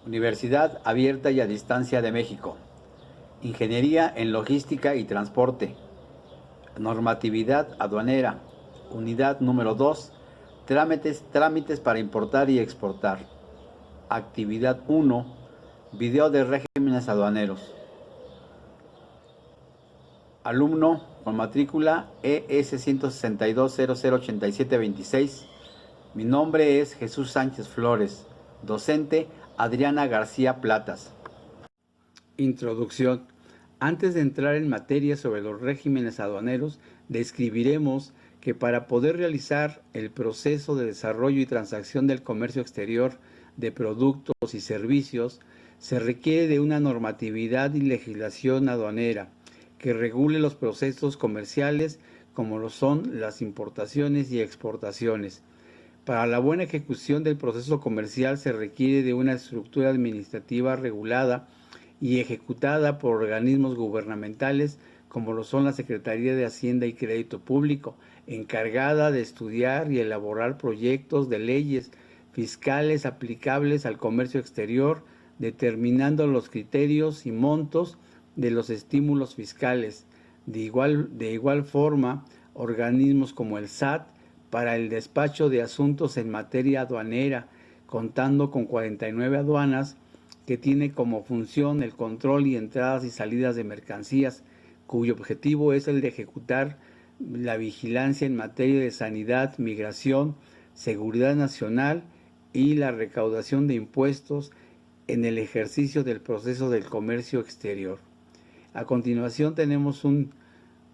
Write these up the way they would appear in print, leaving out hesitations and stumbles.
Universidad Abierta y a Distancia de México. Ingeniería en Logística y Transporte. Normatividad aduanera. Unidad número 2. Trámites para importar y exportar. Actividad 1. Video de regímenes aduaneros. Alumno con matrícula ES 162008726. Mi nombre es Jesús Sánchez Flores. Docente Adriana García Platas. Introducción. Antes de entrar en materia sobre los regímenes aduaneros, describiremos que para poder realizar el proceso de desarrollo y transacción del comercio exterior de productos y servicios, se requiere de una normatividad y legislación aduanera que regule los procesos comerciales como lo son las importaciones y exportaciones. Para la buena ejecución del proceso comercial se requiere de una estructura administrativa regulada y ejecutada por organismos gubernamentales como lo son la Secretaría de Hacienda y Crédito Público, encargada de estudiar y elaborar proyectos de leyes fiscales aplicables al comercio exterior, determinando los criterios y montos de los estímulos fiscales. De igual forma, organismos como el SAT para el despacho de asuntos en materia aduanera, contando con 49 aduanas, que tiene como función el control y entradas y salidas de mercancías, cuyo objetivo es el de ejecutar la vigilancia en materia de sanidad, migración, seguridad nacional y la recaudación de impuestos en el ejercicio del proceso del comercio exterior. A continuación tenemos un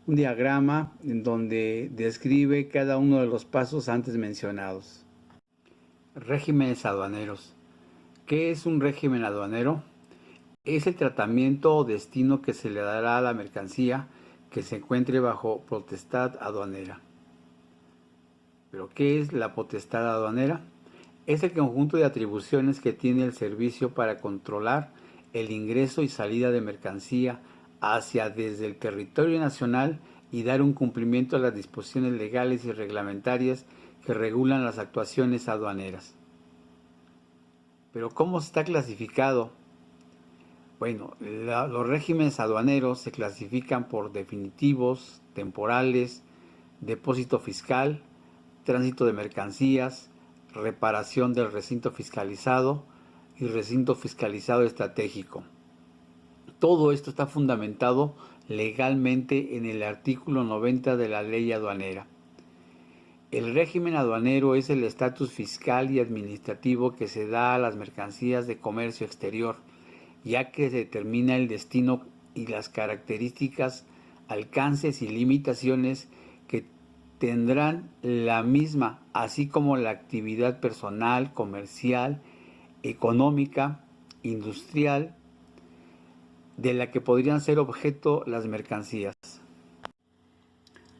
diagrama en donde describe cada uno de los pasos antes mencionados. Regímenes aduaneros. ¿Qué es un régimen aduanero? Es el tratamiento o destino que se le dará a la mercancía que se encuentre bajo potestad aduanera. ¿Pero qué es la potestad aduanera? Es el conjunto de atribuciones que tiene el servicio para controlar el ingreso y salida de mercancía hacia desde el territorio nacional y dar un cumplimiento a las disposiciones legales y reglamentarias que regulan las actuaciones aduaneras. ¿Pero cómo está clasificado? Bueno, los regímenes aduaneros se clasifican por definitivos, temporales, depósito fiscal, tránsito de mercancías, reparación del recinto fiscalizado y recinto fiscalizado estratégico. Todo esto está fundamentado legalmente en el artículo 90 de la Ley Aduanera. El régimen aduanero es el estatus fiscal y administrativo que se da a las mercancías de comercio exterior, ya que determina el destino y las características, alcances y limitaciones que tendrán la misma, así como la actividad personal, comercial, económica, industrial, de la que podrían ser objeto las mercancías.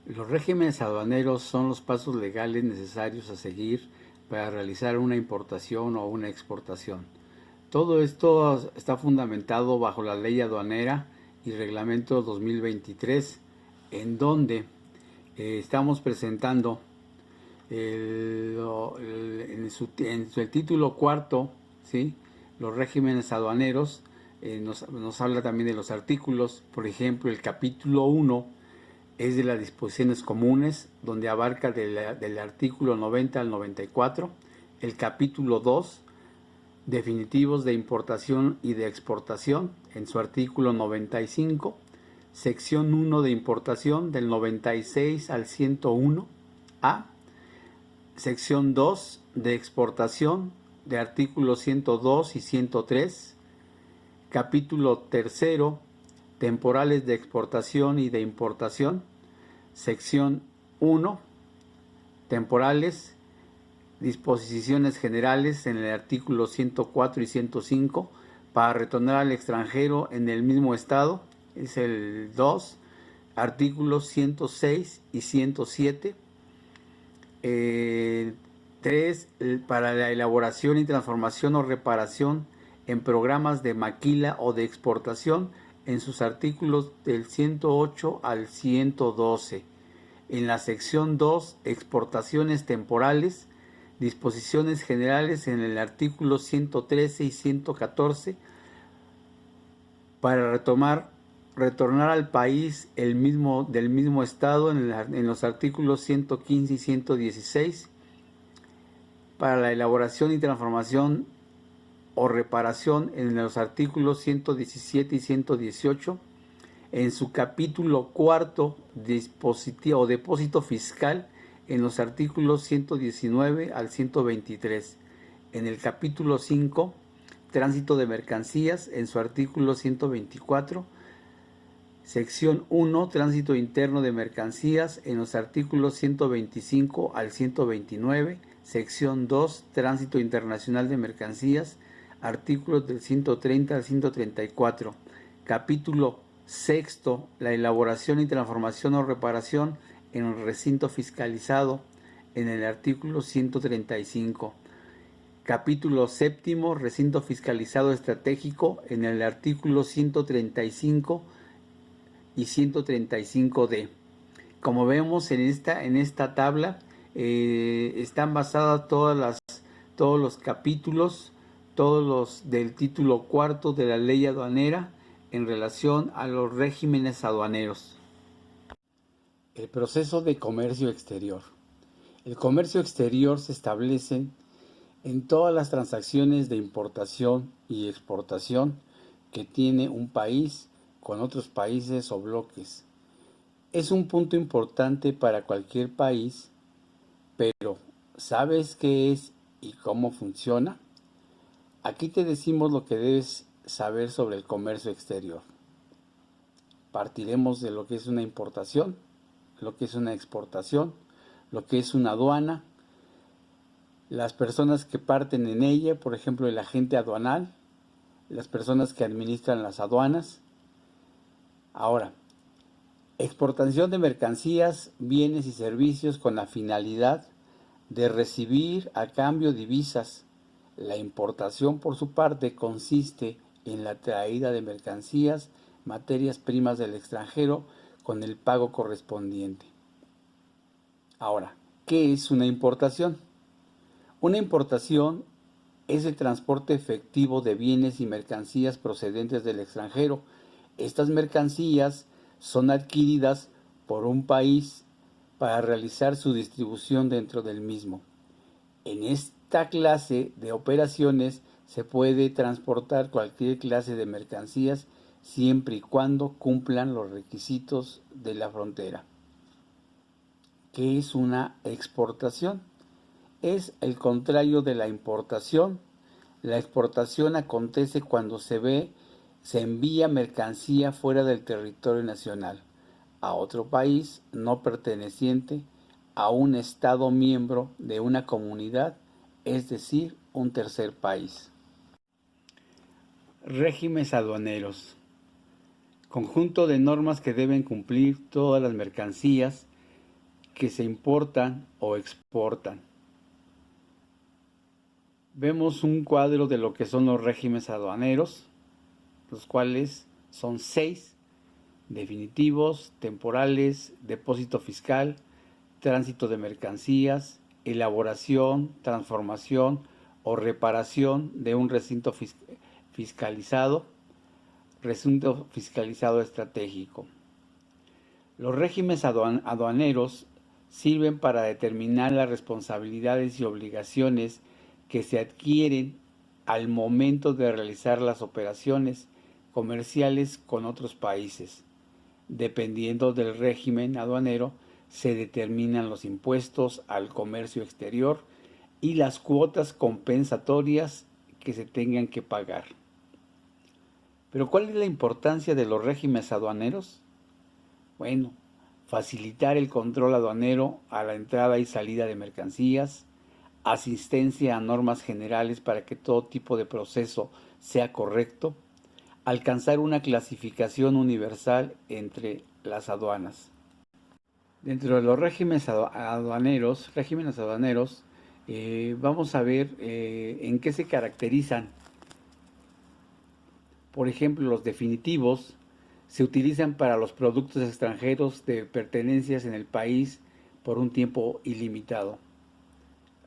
Los regímenes aduaneros son los pasos legales necesarios a seguir para realizar una importación o una exportación. Todo esto está fundamentado bajo la Ley Aduanera y Reglamento 2023, en donde estamos presentando en el título cuarto, ¿sí?, los regímenes aduaneros. Nos habla también de los artículos. Por ejemplo, el capítulo 1 es de las disposiciones comunes, donde abarca del artículo 90 al 94. El capítulo 2, definitivos de importación y de exportación, en su artículo 95. Sección 1 de importación, del 96 al 101A. Sección 2 de exportación, de artículos 102 y 103. Capítulo 3, temporales de exportación y de importación. Sección 1, temporales, disposiciones generales en el artículo 104 y 105 para retornar al extranjero en el mismo estado, es el 2, artículos 106 y 107. 3, para la elaboración y transformación o reparación en programas de maquila o de exportación, en sus artículos del 108 al 112. En la sección 2, exportaciones temporales, disposiciones generales en el artículo 113 y 114 para retornar al país del mismo estado en los artículos 115 y 116 para la elaboración y transformación o reparación en los artículos 117 y 118, en su capítulo cuarto, depósito fiscal, en los artículos 119 al 123, en el capítulo 5, tránsito de mercancías, en su artículo 124, sección 1, tránsito interno de mercancías, en los artículos 125 al 129, sección 2, tránsito internacional de mercancías, artículos del 130 al 134, capítulo sexto, la elaboración y transformación o reparación en el recinto fiscalizado, en el artículo 135, capítulo séptimo, recinto fiscalizado estratégico, en el artículo 135 y 135D. Como vemos en esta tabla, están basadas todos los capítulos, todos los del título cuarto de la ley aduanera en relación a los regímenes aduaneros. El proceso de comercio exterior. El comercio exterior se establece en todas las transacciones de importación y exportación que tiene un país con otros países o bloques. Es un punto importante para cualquier país, pero ¿sabes qué es y cómo funciona? Aquí te decimos lo que debes saber sobre el comercio exterior. Partiremos de lo que es una importación, lo que es una exportación, lo que es una aduana, las personas que parten en ella, por ejemplo el agente aduanal, las personas que administran las aduanas. Ahora, exportación de mercancías, bienes y servicios con la finalidad de recibir a cambio divisas. La importación, por su parte, consiste en la traída de mercancías, materias primas del extranjero con el pago correspondiente. Ahora, ¿qué es una importación? Una importación es el transporte efectivo de bienes y mercancías procedentes del extranjero. Estas mercancías son adquiridas por un país para realizar su distribución dentro del mismo. En esta clase de operaciones se puede transportar cualquier clase de mercancías siempre y cuando cumplan los requisitos de la frontera. ¿Qué es una exportación? Es el contrario de la importación. La exportación acontece cuando se envía mercancía fuera del territorio nacional a otro país no perteneciente a un Estado miembro de una comunidad, es decir, un tercer país. Regímenes aduaneros. Conjunto de normas que deben cumplir todas las mercancías que se importan o exportan. Vemos un cuadro de lo que son los regímenes aduaneros, los cuales son 6: definitivos, temporales, depósito fiscal, tránsito de mercancías, elaboración, transformación o reparación de un recinto fiscalizado, recinto fiscalizado estratégico. Los regímenes aduaneros sirven para determinar las responsabilidades y obligaciones que se adquieren al momento de realizar las operaciones comerciales con otros países. Dependiendo del régimen aduanero, se determinan los impuestos al comercio exterior y las cuotas compensatorias que se tengan que pagar. Pero ¿cuál es la importancia de los regímenes aduaneros? Bueno, facilitar el control aduanero a la entrada y salida de mercancías, asistencia a normas generales para que todo tipo de proceso sea correcto, alcanzar una clasificación universal entre las aduanas. Dentro de los regímenes aduaneros, vamos a ver en qué se caracterizan. Por ejemplo, los definitivos se utilizan para los productos extranjeros de pertenencias en el país por un tiempo ilimitado.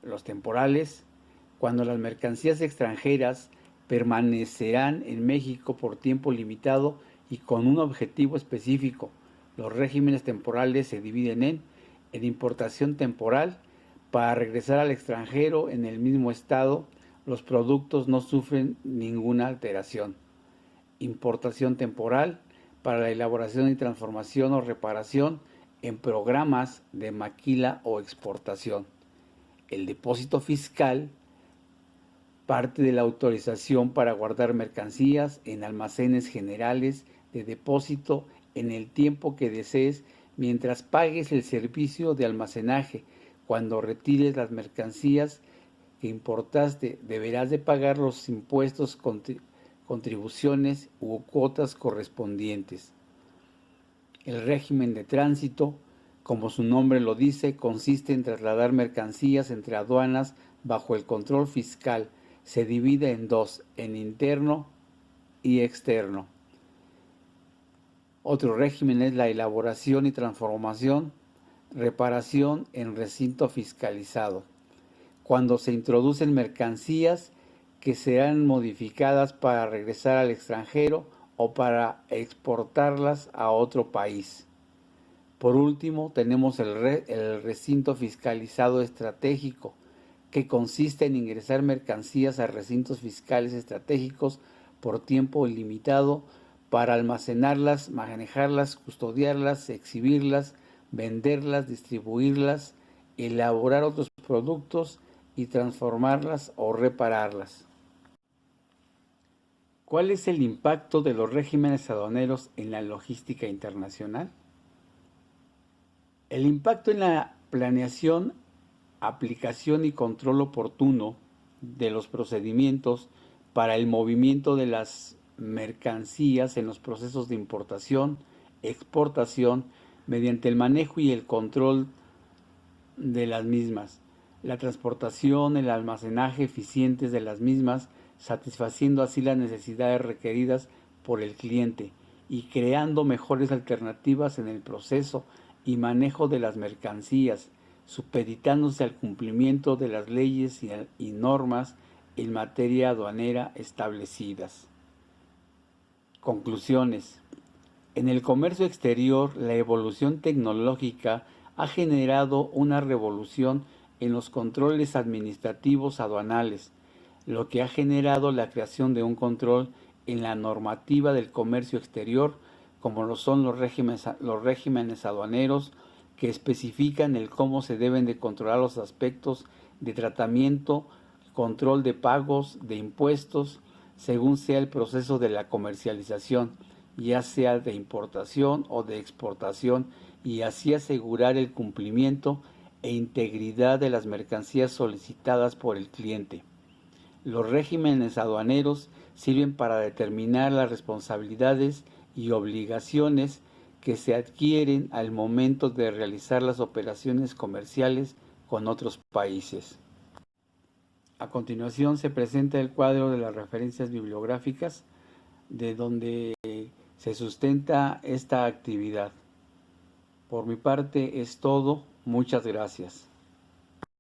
los temporales, cuando las mercancías extranjeras permanecerán en México por tiempo limitado y con un objetivo específico. Los regímenes temporales se dividen en importación temporal. Para regresar al extranjero en el mismo estado, los productos no sufren ninguna alteración. Importación temporal para la elaboración y transformación o reparación en programas de maquila o exportación. El depósito fiscal parte de la autorización para guardar mercancías en almacenes generales de depósito en el tiempo que desees mientras pagues el servicio de almacenaje. Cuando retires las mercancías que importaste, deberás de pagar los impuestos, contribuciones u cuotas correspondientes. El régimen de tránsito, como su nombre lo dice, consiste en trasladar mercancías entre aduanas bajo el control fiscal. Se divide en dos, en interno y externo. Otro régimen es la elaboración y transformación, reparación en recinto fiscalizado. Cuando se introducen mercancías que serán modificadas para regresar al extranjero o para exportarlas a otro país. Por último, tenemos el recinto fiscalizado estratégico, que consiste en ingresar mercancías a recintos fiscales estratégicos por tiempo ilimitado para almacenarlas, manejarlas, custodiarlas, exhibirlas, venderlas, distribuirlas, elaborar otros productos y transformarlas o repararlas. ¿Cuál es el impacto de los regímenes aduaneros en la logística internacional? El impacto en la planeación, aplicación y control oportuno de los procedimientos para el movimiento de las mercancías en los procesos de importación, exportación, mediante el manejo y el control de las mismas, la transportación, el almacenaje eficientes de las mismas, satisfaciendo así las necesidades requeridas por el cliente y creando mejores alternativas en el proceso y manejo de las mercancías, supeditándose al cumplimiento de las leyes y normas en materia aduanera establecidas. Conclusiones. En el comercio exterior, la evolución tecnológica ha generado una revolución en los controles administrativos aduanales, lo que ha generado la creación de un control en la normativa del comercio exterior, como lo son los regímenes aduaneros, que especifican el cómo se deben de controlar los aspectos de tratamiento, control de pagos, de impuestos, según sea el proceso de la comercialización, ya sea de importación o de exportación, y así asegurar el cumplimiento e integridad de las mercancías solicitadas por el cliente. Los regímenes aduaneros sirven para determinar las responsabilidades y obligaciones que se adquieren al momento de realizar las operaciones comerciales con otros países. A continuación se presenta el cuadro de las referencias bibliográficas de donde se sustenta esta actividad. Por mi parte es todo. Muchas gracias.